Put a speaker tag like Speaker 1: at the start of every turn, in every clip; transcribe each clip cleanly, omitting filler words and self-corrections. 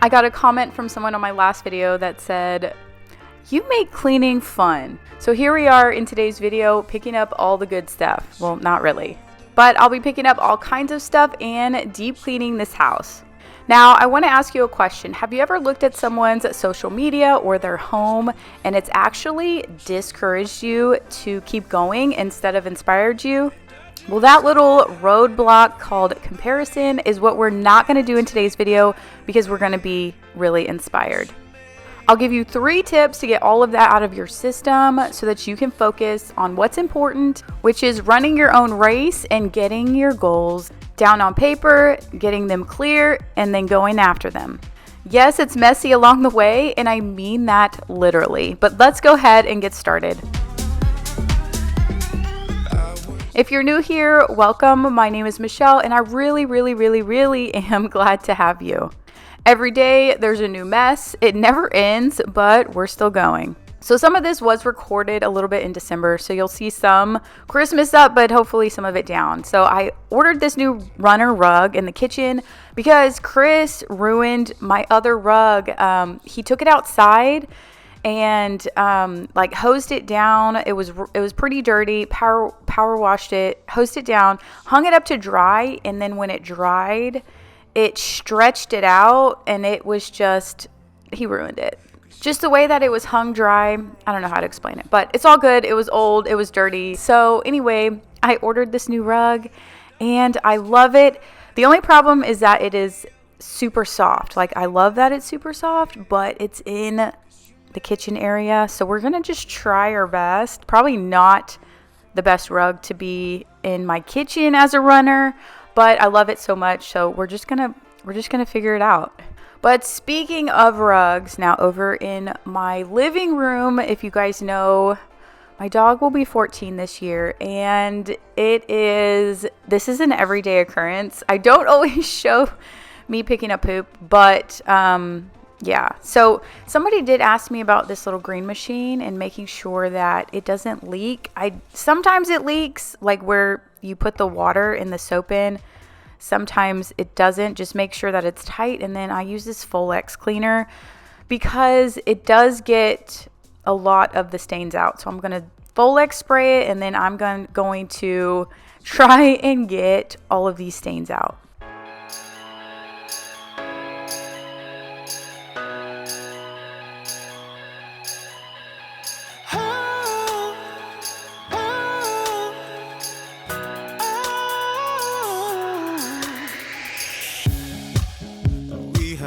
Speaker 1: I got a comment from someone on my last video that said, "You make cleaning fun." So here we are in today's video picking up all the good stuff. Well, not really, but I'll be picking up all kinds of stuff and deep cleaning this house. Now, I want to ask you a question. Have you ever looked at someone's social media or their home and it's actually discouraged you to keep going instead of inspired you? Well, that little roadblock called comparison is what we're not going to do in today's video because we're going to be really inspired. I'll give you 3 tips to get all of that out of your system so that you can focus on what's important, which is running your own race and getting your goals down on paper, getting them clear, and then going after them. Yes, it's messy along the way, and I mean that literally, but let's go ahead and get started. If you're new here, welcome. My name is Michelle, and I really am glad to have you. Every day, there's a new mess. It never ends, but we're still going. So some of this was recorded a little bit in December, so you'll see some Christmas up, but hopefully some of it down. So I ordered this new runner rug in the kitchen because Chris ruined my other rug. He took it outside and hosed it down. It was pretty dirty. Power washed it, hosed it down, hung it up to dry, and then when it dried, it stretched it out, and it was he ruined it. Just the way that it was hung dry, I don't know how to explain it, but it's all good. It was old, it was dirty. So anyway, I ordered this new rug and I love it. The only problem is that it is super soft. Like, I love that it's super soft, but it's in the kitchen area. So we're gonna just try our best. Probably not the best rug to be in my kitchen as a runner, but I love it so much. So we're just gonna figure it out. But speaking of rugs, now over in my living room, if you guys know, my dog will be 14 this year, and this is an everyday occurrence. I don't always show me picking up poop, but yeah. So somebody did ask me about this little green machine and making sure that it doesn't leak. Sometimes it leaks, like where you put the water and the soap in. Sometimes it doesn't. Just make sure that it's tight. And then I use this Folex cleaner because it does get a lot of the stains out. So I'm going to Folex spray it, and then I'm going to try and get all of these stains out.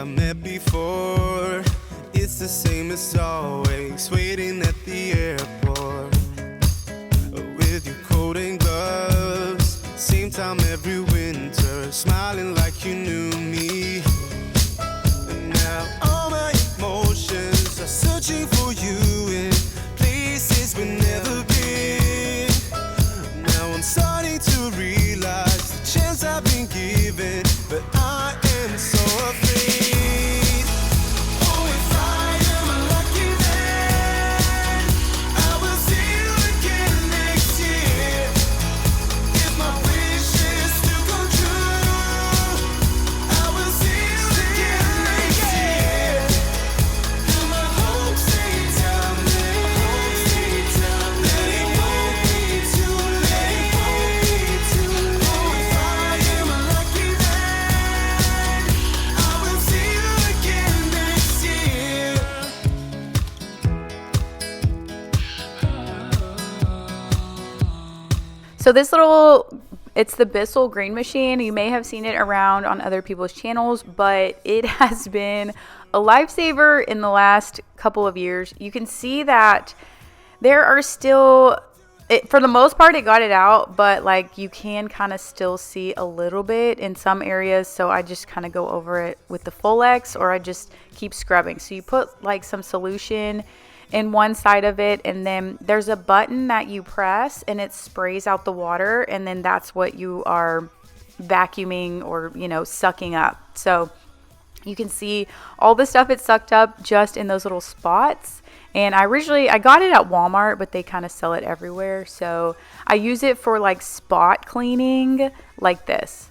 Speaker 2: Met before, it's the same as always, waiting at the airport with your coat and gloves, same time every winter, smiling like you knew me. And now all my emotions are searching for you in places we've never been. Now I'm starting to realize the chance I've been given, but I am so afraid.
Speaker 1: So it's the Bissell green machine. You may have seen it around on other people's channels, but it has been a lifesaver in the last couple of years. You can see that there are still, for the most part, it got it out, but like you can kind of still see a little bit in some areas. So I just kind of go over it with the Folex, or I just keep scrubbing. So you put like some solution in one side of it, and then there's a button that you press and it sprays out the water, and then that's what you are vacuuming or sucking up. So you can see all the stuff it sucked up just in those little spots. And I got it at Walmart, but they kind of sell it everywhere, so I use it for like spot cleaning like this.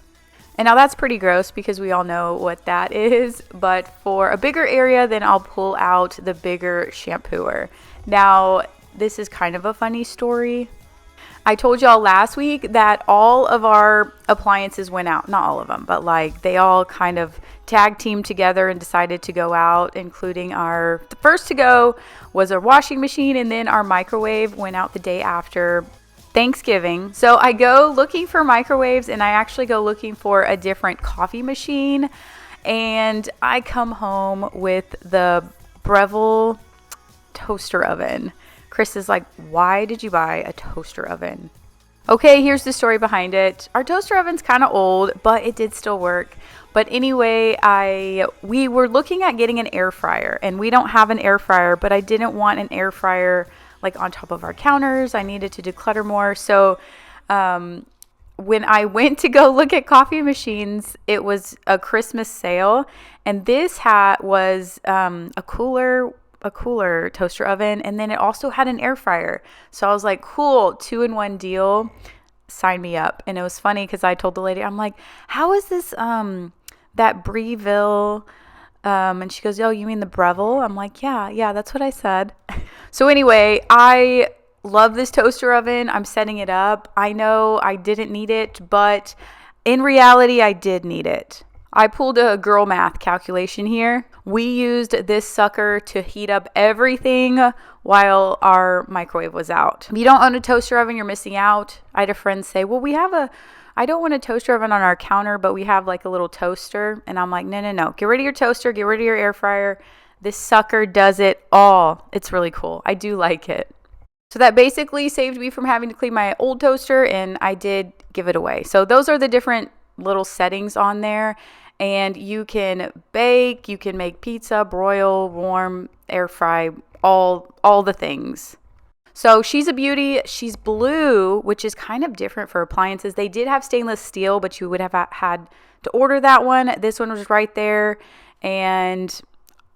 Speaker 1: And now that's pretty gross because we all know what that is. But for a bigger area, then I'll pull out the bigger shampooer. Now, this is kind of a funny story. I told y'all last week that all of our appliances went out. Not all of them, but like they all kind of tag teamed together and decided to go out, including the first to go was our washing machine, and then our microwave went out the day after Thanksgiving. So I go looking for microwaves, and I actually go looking for a different coffee machine, and I come home with the Breville toaster oven. Chris is like, why did you buy a toaster oven? Okay, here's the story behind it. Our toaster oven's kind of old, but it did still work. But anyway, we were looking at getting an air fryer, and we don't have an air fryer, but I didn't want an air fryer like on top of our counters. I needed to declutter more. So when I went to go look at coffee machines, it was a Christmas sale, and this was a cooler toaster oven, and then it also had an air fryer. So I was like, cool, 2-in-1 deal, sign me up. And it was funny because I told the lady, I'm like, how is this that Breville? And she goes, oh, you mean the Breville? I'm like, yeah, that's what I said. So anyway, I love this toaster oven. I'm setting it up. I know I didn't need it, but in reality, I did need it. I pulled a girl math calculation here. We used this sucker to heat up everything while our microwave was out. If you don't own a toaster oven, you're missing out. I had a friend say, well, I don't want a toaster oven on our counter, but we have like a little toaster. And I'm like, no. Get rid of your toaster. Get rid of your air fryer. This sucker does it all. It's really cool. I do like it. So that basically saved me from having to clean my old toaster, and I did give it away. So those are the different little settings on there. And you can bake, you can make pizza, broil, warm, air fry, all the things. So she's a beauty. She's blue, which is kind of different for appliances. They did have stainless steel, but you would have had to order that one. This one was right there, and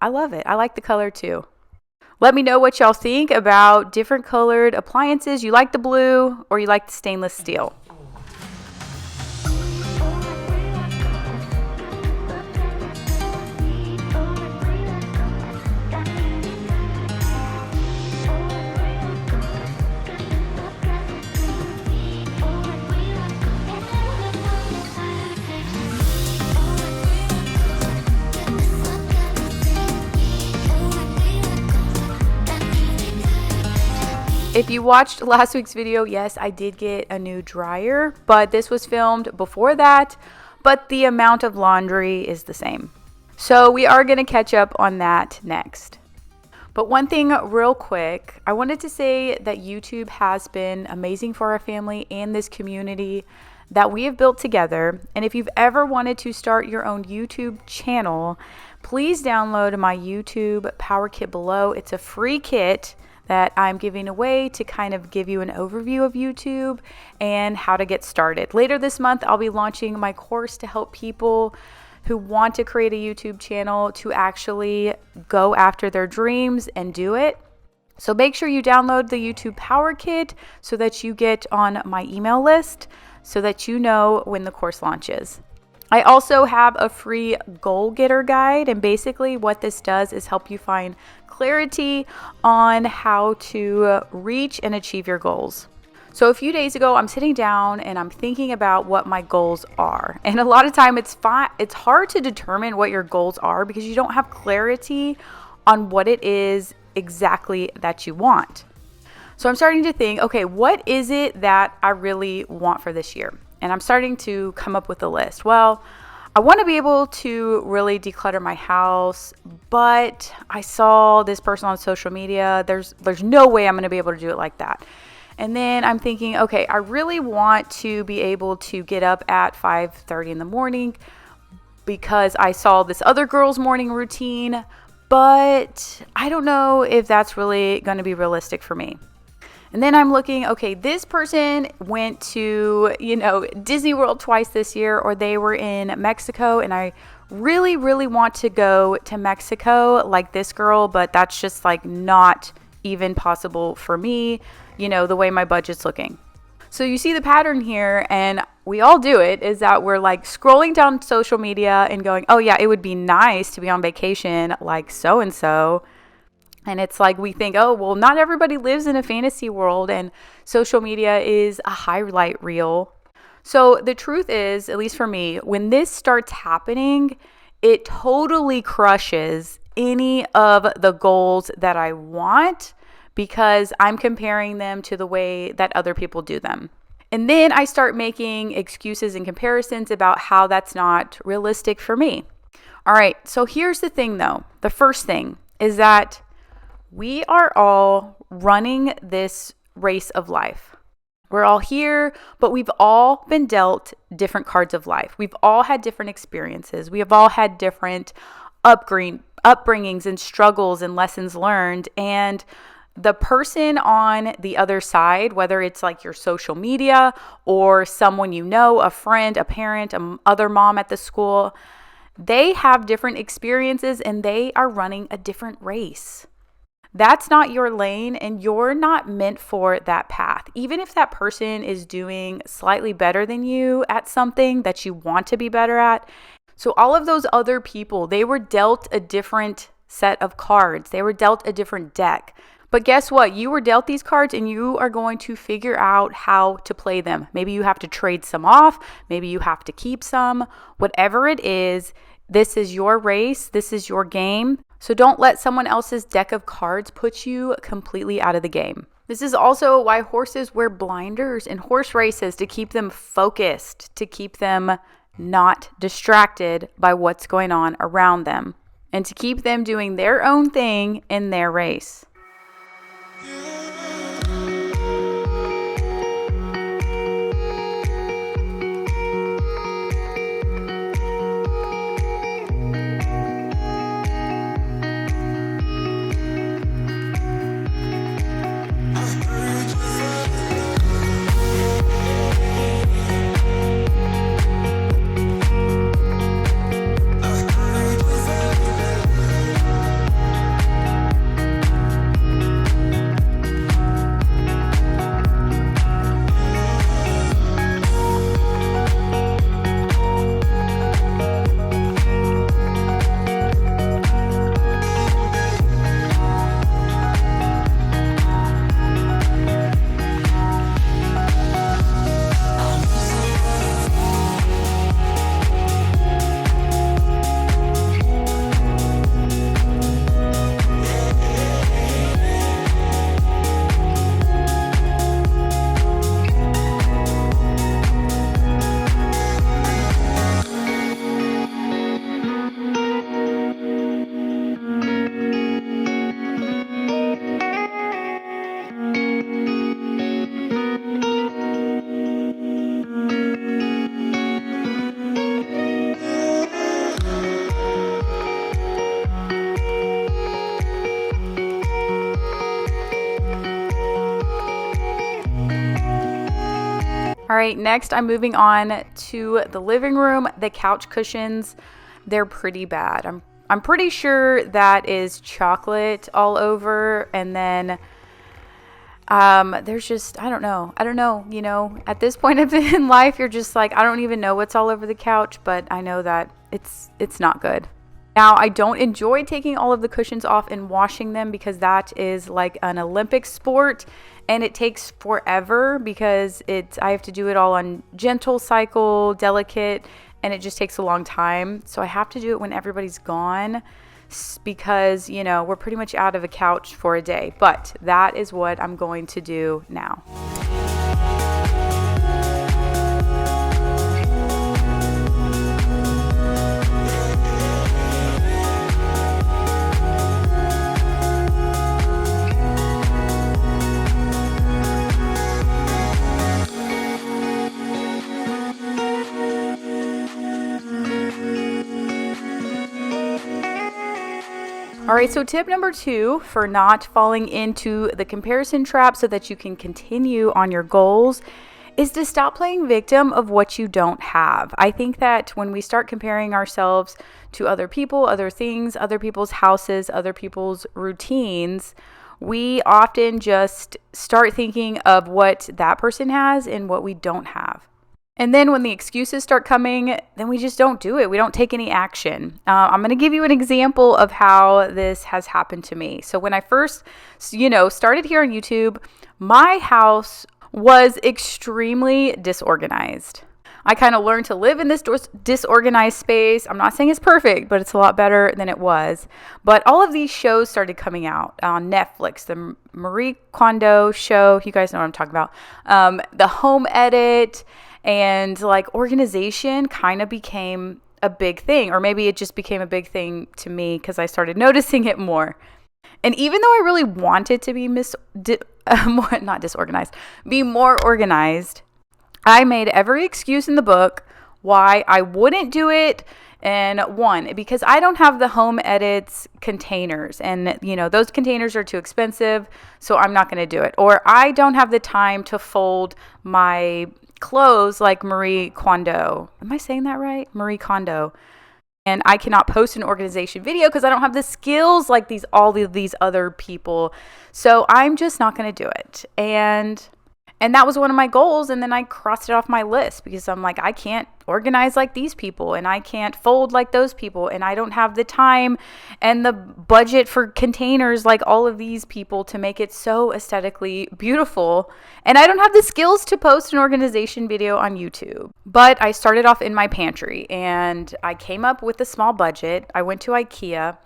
Speaker 1: I love it. I like the color too. Let me know what y'all think about different colored appliances. You like the blue or you like the stainless steel? If you watched last week's video, yes, I did get a new dryer, but this was filmed before that, but the amount of laundry is the same. So we are going to catch up on that next. But one thing real quick, I wanted to say that YouTube has been amazing for our family and this community that we have built together. And if you've ever wanted to start your own YouTube channel, please download my YouTube Power Kit below. It's a free kit that I'm giving away to kind of give you an overview of YouTube and how to get started. Later this month, I'll be launching my course to help people who want to create a YouTube channel to actually go after their dreams and do it. So make sure you download the YouTube Power Kit so that you get on my email list so that you know when the course launches. I also have a free goal getter guide, and basically what this does is help you find clarity on how to reach and achieve your goals. So a few days ago, I'm sitting down and I'm thinking about what my goals are. And a lot of time it's hard to determine what your goals are because you don't have clarity on what it is exactly that you want. So I'm starting to think, okay, what is it that I really want for this year? And I'm starting to come up with a list. Well, I want to be able to really declutter my house, but I saw this person on social media. There's no way I'm going to be able to do it like that. And then I'm thinking, okay, I really want to be able to get up at 5:30 in the morning because I saw this other girl's morning routine, but I don't know if that's really going to be realistic for me. And then I'm looking, okay, this person went to, Disney World twice this year, or they were in Mexico, and I really, really want to go to Mexico like this girl, but that's just like not even possible for me, the way my budget's looking. So you see the pattern here, and we all do it, is that we're like scrolling down social media and going, oh yeah, it would be nice to be on vacation like so and so. And it's like we think, oh, well, not everybody lives in a fantasy world, and social media is a highlight reel. So the truth is, at least for me, when this starts happening, it totally crushes any of the goals that I want because I'm comparing them to the way that other people do them. And then I start making excuses and comparisons about how that's not realistic for me. All right, so here's the thing though. The first thing is that we are all running this race of life. We're all here, but we've all been dealt different cards of life. We've all had different experiences. We have all had different upbringings and struggles and lessons learned. And the person on the other side, whether it's like your social media or someone you know, a friend, a parent, other mom at the school, they have different experiences and they are running a different race. That's not your lane, and you're not meant for that path. Even if that person is doing slightly better than you at something that you want to be better at. So all of those other people, they were dealt a different set of cards. They were dealt a different deck. But guess what? You were dealt these cards and you are going to figure out how to play them. Maybe you have to trade some off. Maybe you have to keep some. Whatever it is, this is your race. This is your game. So don't let someone else's deck of cards put you completely out of the game. This is also why horses wear blinders in horse races, to keep them focused, to keep them not distracted by what's going on around them, and to keep them doing their own thing in their race. All right, next I'm moving on to the living room. The couch cushions, they're pretty bad. I'm pretty sure that is chocolate all over, and then there's just I don't know, you know, at this point in life you're just like, I don't even know what's all over the couch, but I know that it's not good. Now, I don't enjoy taking all of the cushions off and washing them because that is like an Olympic sport and it takes forever because I have to do it all on gentle cycle, delicate, and it just takes a long time. So I have to do it when everybody's gone because, you know, we're pretty much out of a couch for a day. But that is what I'm going to do now. All right, so tip number 2 for not falling into the comparison trap so that you can continue on your goals is to stop playing victim of what you don't have. I think that when we start comparing ourselves to other people, other things, other people's houses, other people's routines, we often just start thinking of what that person has and what we don't have. And then when the excuses start coming, then we just don't do it. We don't take any action. I'm going to give you an example of how this has happened to me. So when I first, started here on YouTube, my house was extremely disorganized. I kind of learned to live in this disorganized space. I'm not saying it's perfect, but it's a lot better than it was. But all of these shows started coming out on Netflix. The Marie Kondo show, you guys know what I'm talking about. The Home Edit. And like organization kind of became a big thing, or maybe it just became a big thing to me because I started noticing it more. And even though I really wanted to be be more organized, I made every excuse in the book why I wouldn't do it. And one, because I don't have the Home Edits containers, and those containers are too expensive, so I'm not going to do it. Or I don't have the time to fold my clothes like Marie Kondo. Am I saying that right? Marie Kondo. And I cannot post an organization video because I don't have the skills like all of these other people. So I'm just not going to do it. And that was one of my goals. And then I crossed it off my list because I'm like, I can't organize like these people, and I can't fold like those people, and I don't have the time and the budget for containers like all of these people to make it so aesthetically beautiful. And I don't have the skills to post an organization video on YouTube. But I started off in my pantry, and I came up with a small budget. I went to IKEA.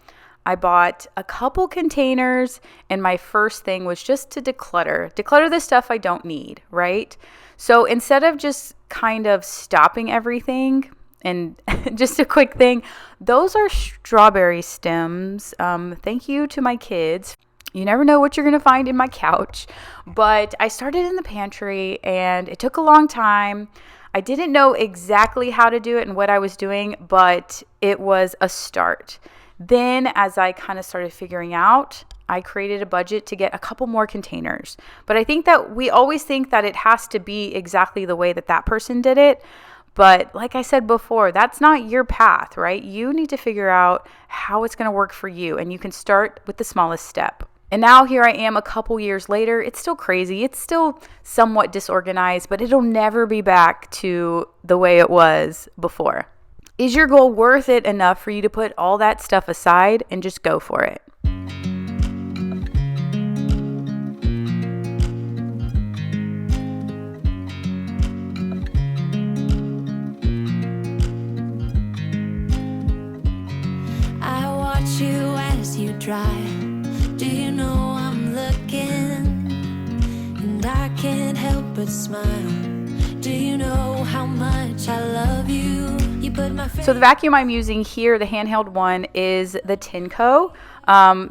Speaker 1: I bought a couple containers, and my first thing was just to declutter the stuff I don't need, right? So instead of just kind of stopping everything, and just a quick thing, those are strawberry stems. Thank you to my kids. You never know what you're going to find in my couch. But I started in the pantry, and it took a long time. I didn't know exactly how to do it and what I was doing, but it was a start. Then as I kind of started figuring out, I created a budget to get a couple more containers. But I think that we always think that it has to be exactly the way that person did it. But like I said before, that's not your path, right? You need to figure out how it's going to work for you. And you can start with the smallest step. And now here I am a couple years later. It's still crazy. It's still somewhat disorganized, but it'll never be back to the way it was before. Is your goal worth it enough for you to put all that stuff aside and just go for it?
Speaker 3: I watch you as you drive. Do you know I'm looking? And I can't help but smile. Do you know how much I love you?
Speaker 1: So the vacuum I'm using here, the handheld one, is the Tenco.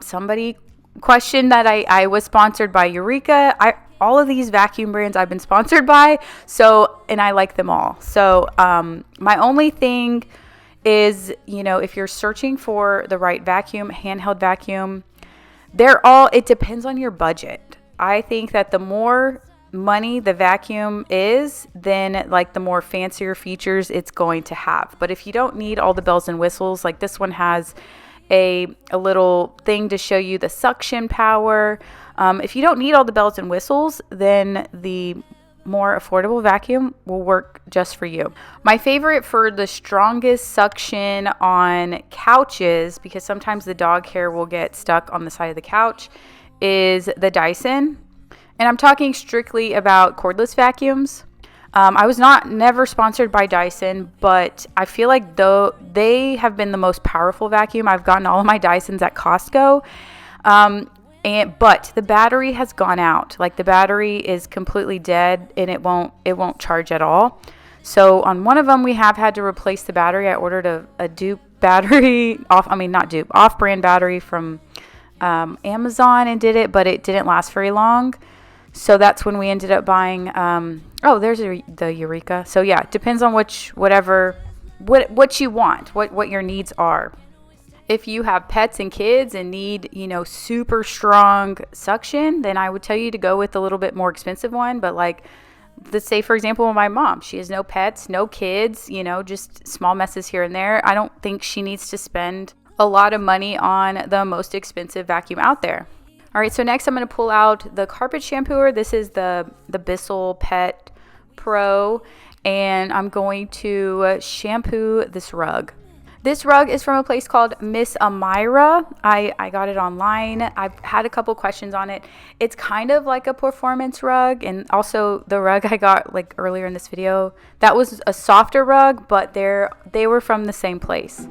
Speaker 1: Somebody questioned that I was sponsored by Eureka. All of these vacuum brands I've been sponsored by, and I like them all. So my only thing is, if you're searching for the right vacuum, handheld vacuum, it depends on your budget. I think that the more money the vacuum is, then like the more fancier features it's going to have. But if you don't need all the bells and whistles, like this one has a little thing to show you the suction power. If you don't need all the bells and whistles, then the more affordable vacuum will work just for you. My favorite for the strongest suction on couches, because sometimes the dog hair will get stuck on the side of the couch, is the Dyson. And I'm talking strictly about cordless vacuums. I was never sponsored by Dyson, but I feel like though they have been the most powerful vacuum. I've gotten all of my Dysons at Costco. But the battery has gone out. Like the battery is completely dead, and it won't charge at all. So on one of them, we have had to replace the battery. I ordered a dupe battery off-brand battery from Amazon and did it, but it didn't last very long. So that's when we ended up buying, there's the Eureka. So yeah, it depends on what you want, what your needs are. If you have pets and kids and need, super strong suction, then I would tell you to go with a little bit more expensive one. But like, let's say, for example, my mom, she has no pets, no kids, just small messes here and there. I don't think she needs to spend a lot of money on the most expensive vacuum out there. All right, so next I'm going to pull out the carpet shampooer. This is the Bissell Pet Pro, and I'm going to shampoo this rug. This rug is from a place called Miss Amira. I got it online. I've had a couple questions on it. It's kind of like a performance rug, and also the rug I got like earlier in this video, that was a softer rug, but they were from the same place.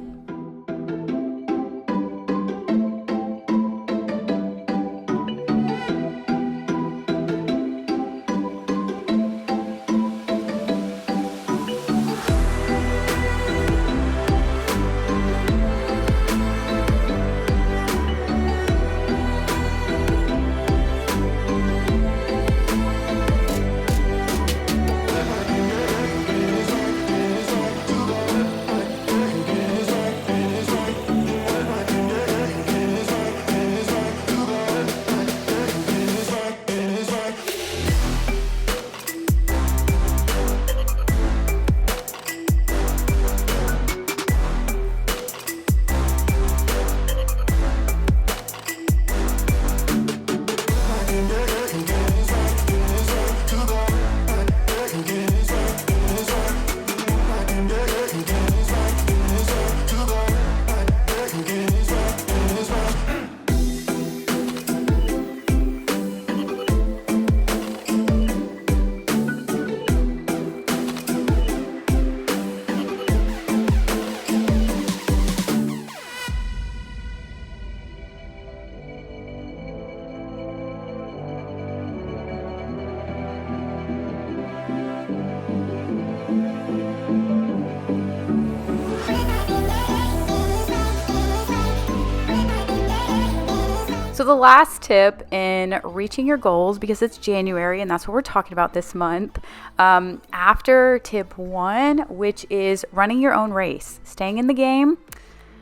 Speaker 1: So the last tip in reaching your goals, because it's January and that's what we're talking about this month, after tip 1, which is running your own race, staying in the game.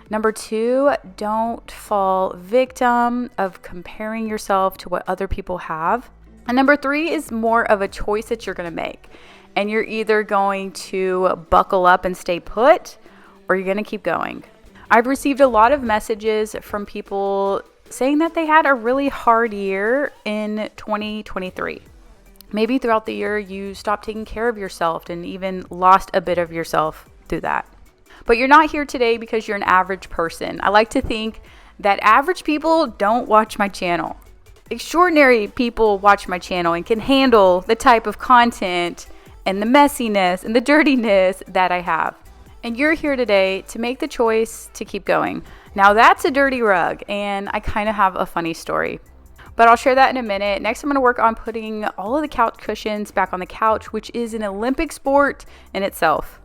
Speaker 1: Number 2, don't fall victim of comparing yourself to what other people have. And number 3 is more of a choice that you're going to make. And you're either going to buckle up and stay put, or you're going to keep going. I've received a lot of messages from people saying that they had a really hard year in 2023. Maybe throughout the year you stopped taking care of yourself and even lost a bit of yourself through that. But you're not here today because you're an average person. I like to think that average people don't watch my channel. Extraordinary people watch my channel and can handle the type of content and the messiness and the dirtiness that I have. And you're here today to make the choice to keep going. Now that's a dirty rug, and I kind of have a funny story, but I'll share that in a minute. Next, I'm going to work on putting all of the couch cushions back on the couch, which is an Olympic sport in itself.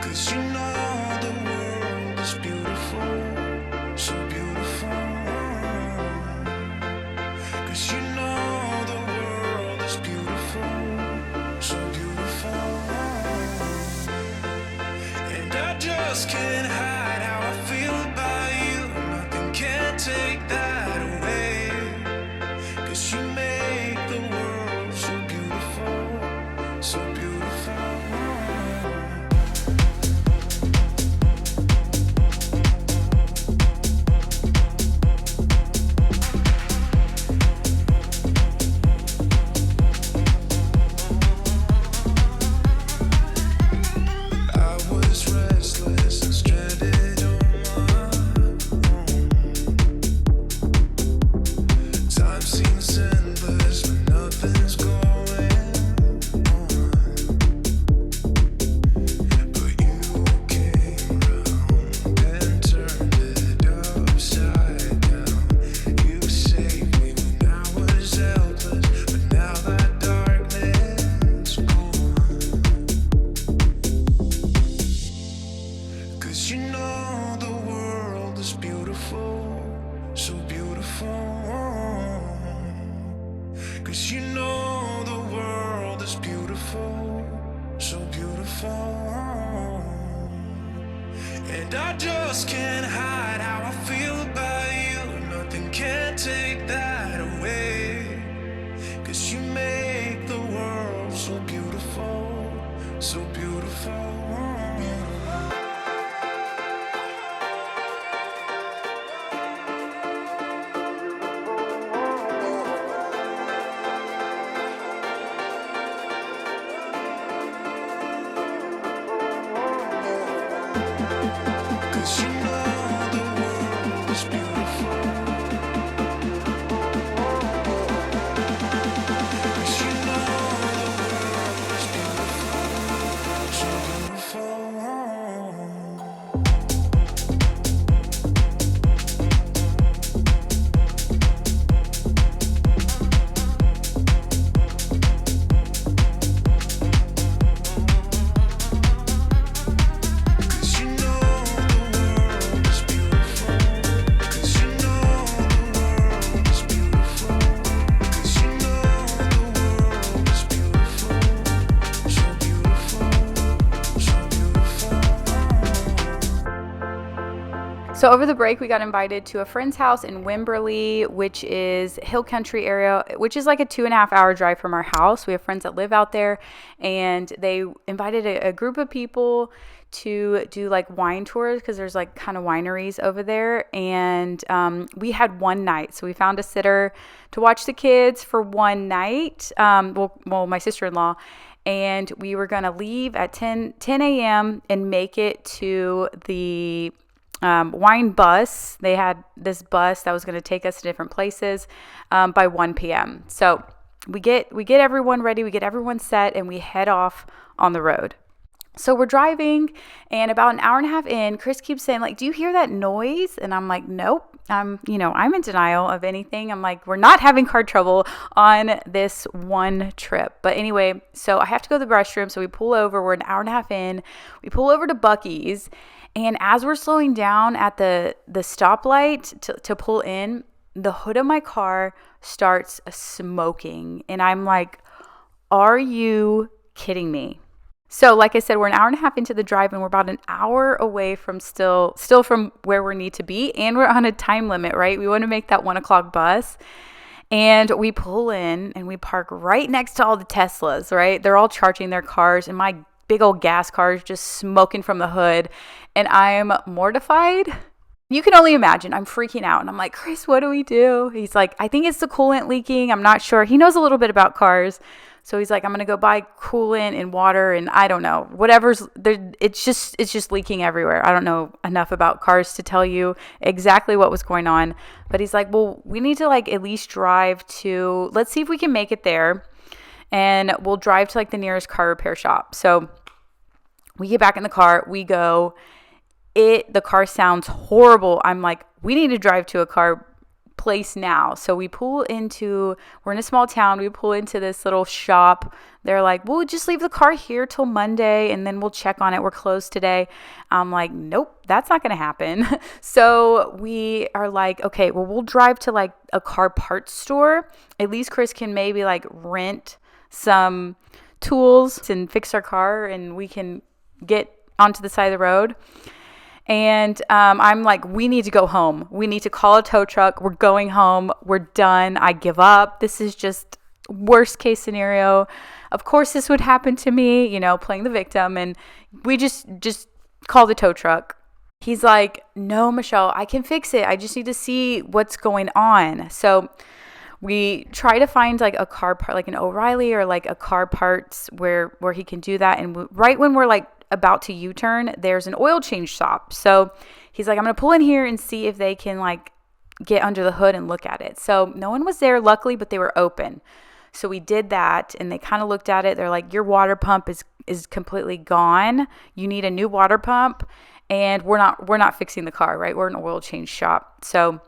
Speaker 2: Cause you know the world is beautiful, so beautiful. Cause you know the world is beautiful, so beautiful. And I just can't hide how I feel about you. Nothing can take that away. Cause you make the world so beautiful, so beautiful. Cause you know the world is beautiful, so beautiful. And I just can't hide how I feel about you. Nothing can take that away. Cause you make the world
Speaker 1: So over the break, we got invited to a friend's house in Wimberley, which is hill country area, which is like a 2.5 hour drive from our house. We have friends that live out there, and they invited a group of people to do like wine tours because there's like kind of wineries over there. And we had one night. So we found a sitter to watch the kids for one night. Well, my sister-in-law. And we were going to leave at 10 a.m. and make it to the wine bus. They had this bus that was going to take us to different places by 1 p.m. So we get everyone ready, we get everyone set, and we head off on the road. So we're driving, and about an hour and a half in, Chris keeps saying, like, do you hear that noise? And I'm like, nope. I'm in denial of anything. I'm like, we're not having car trouble on this one trip. But anyway, so I have to go to the restroom. So we pull over. We're an hour and a half in. We pull over to Buc-ee's. And as we're slowing down at the stoplight to pull in, the hood of my car starts smoking. And I'm like, are you kidding me? So like I said, we're an hour and a half into the drive, and we're about an hour away from still from where we need to be. And we're on a time limit, right? We want to make that 1 o'clock bus. And we pull in and we park right next to all the Teslas, right? They're all charging their cars, and my big old gas car is just smoking from the hood. And I'm mortified. You can only imagine. I'm freaking out. And I'm like, Chris, what do we do? He's like, I think it's the coolant leaking. I'm not sure. He knows a little bit about cars. So he's like, I'm going to go buy coolant and water, and I don't know, whatever's there. It's just leaking everywhere. I don't know enough about cars to tell you exactly what was going on. But he's like, well, we need to like at least drive to, let's see if we can make it there. And we'll drive to like the nearest car repair shop. So we get back in the car, we go, the car sounds horrible. I'm like, we need to drive to a car place now. So we're in a small town. We pull into this little shop. They're like, we'll just leave the car here till Monday and then we'll check on it. We're closed today. I'm like, nope, that's not going to happen. So we are like, okay, well, we'll drive to like a car parts store. At least Chris can maybe like rent some tools and fix our car, and we can get onto the side of the road. And I'm like, we need to go home. We need to call a tow truck. We're going home. We're done. I give up. This is just worst case scenario. Of course, this would happen to me, playing the victim. And we just call the tow truck. He's like, no, Michelle, I can fix it. I just need to see what's going on. So we try to find like a car part, like an O'Reilly or like a car parts where he can do that. And right when we're like about to U-turn, there's an oil change shop. So he's like, I'm going to pull in here and see if they can like get under the hood and look at it. So no one was there, luckily, but they were open. So we did that, and they kind of looked at it. They're like, your water pump is completely gone. You need a new water pump, and we're not fixing the car, right? We're an oil change shop. So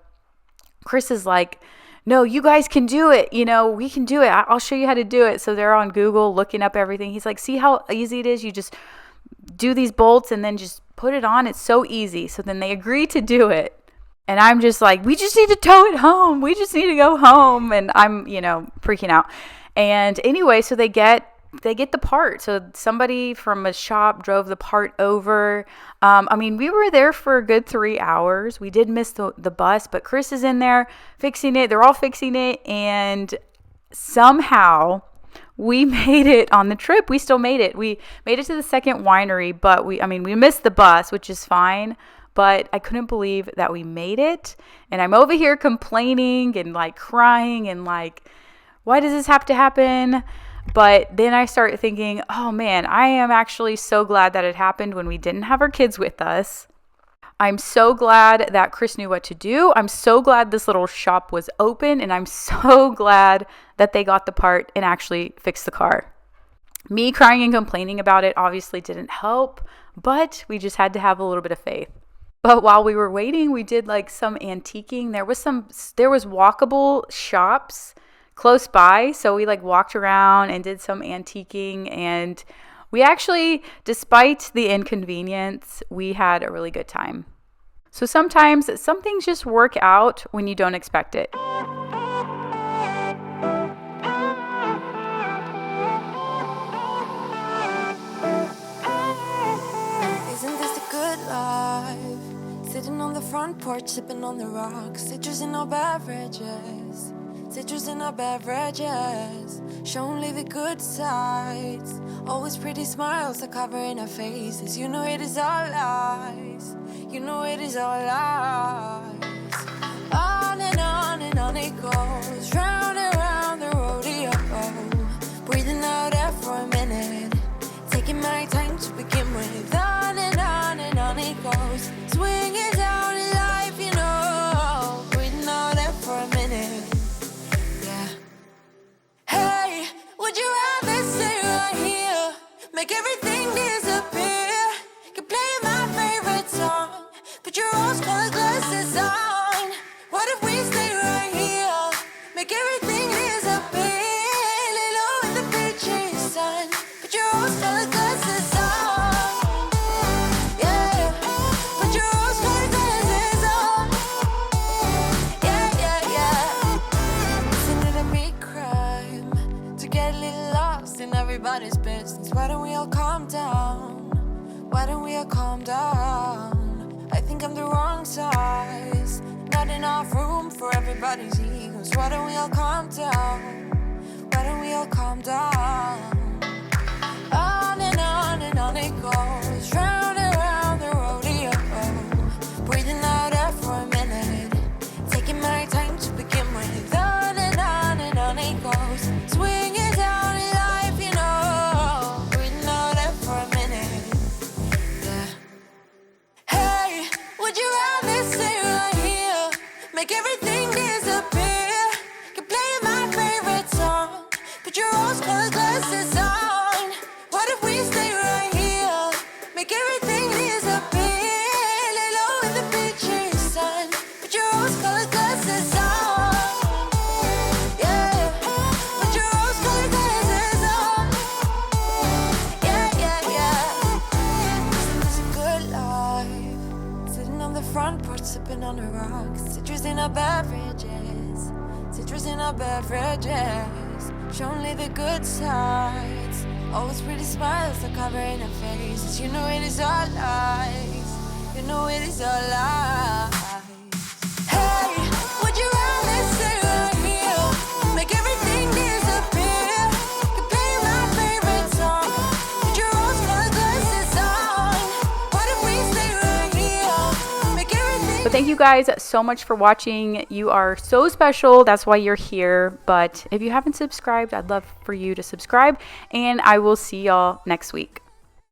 Speaker 1: Chris is like, no, you guys can do it. We can do it. I'll show you how to do it. So they're on Google looking up everything. He's like, see how easy it is? You just do these bolts and then just put it on. It's so easy. So then they agree to do it. And I'm just like, we just need to tow it home. We just need to go home. And I'm, freaking out. And anyway, so they get the part. So somebody from a shop drove the part over. We were there for a good 3 hours. We did miss the bus, but Chris is in there fixing it. They're all fixing it. And somehow we made it on the trip. We still made it. We made it to the second winery, but we missed the bus, which is fine. But I couldn't believe that we made it. And I'm over here complaining and like crying and like, why does this have to happen? But then I start thinking, oh man, I am actually so glad that it happened when we didn't have our kids with us. I'm so glad that Chris knew what to do. I'm so glad this little shop was open, and I'm so glad that they got the part and actually fixed the car. Me crying and complaining about it obviously didn't help, but we just had to have a little bit of faith. But while we were waiting, we did like some antiquing. There was walkable shops close by. So we like walked around and did some antiquing, and we actually, despite the inconvenience, we had a really good time. So sometimes some things just work out when you don't expect it.
Speaker 3: Isn't this a good life? Sitting on the front porch, sipping on the rocks. Citrus in our beverages. Citrus in our beverages. Show only the good sides. Always pretty smiles are covering our faces. You know it is all lies. You know it is all lies. On and on it goes. Round and round the rodeo. Breathing out air for a minute. Taking my time to begin with. On and on it goes. Swinging down in life, you know. Breathing out air for a minute. Yeah. Hey, would you rather stay right here? Make everything disappear. Keep playing my favorite song. Put your rose-colored glasses on. What if we stay right here? Make everything disappear. Lay low in the beaching sun. Put your rose-colored glasses on. Yeah, put your rose-colored glasses on. Yeah. Isn't it a big crime to get a little lost in everybody's business? Why don't we all calm down? Why don't we all calm down? I think I'm the wrong size. Not enough room for everybody's egos. Why don't we all calm down? Why don't we all calm down? On and on it goes. Round and round the rodeo. Breathing out air for a minute. Taking my time to begin with. On and on it goes. Swinging down in life, you know. Breathing out air for a minute. Yeah. Hey, would you rather stay right here? Make everything disappear. Keep playing my favorite song. Put your rose-colored glasses on. What if we stay right here? Make everything disappear. Lay low in the beaching sun. Put your rose-colored glasses on. Yeah, put your rose-colored glasses on. Yeah. Isn't this a good life? Sitting on the front porch, sipping on the rocks. Citrus in our beverages. Citrus in our beverages. Show only the good sides. Always pretty smiles are covering our faces. You know it is all lies. You know it is all lies. Hey, would you rather stay right here? Make everything disappear. Keep playing my favorite song. Put your rose-colored glasses on. What if we stay right here? Make everything.
Speaker 1: But thank you guys so much for watching. You are so special. That's why you're here. But if you haven't subscribed, I'd love for you to subscribe. And I will see y'all next week.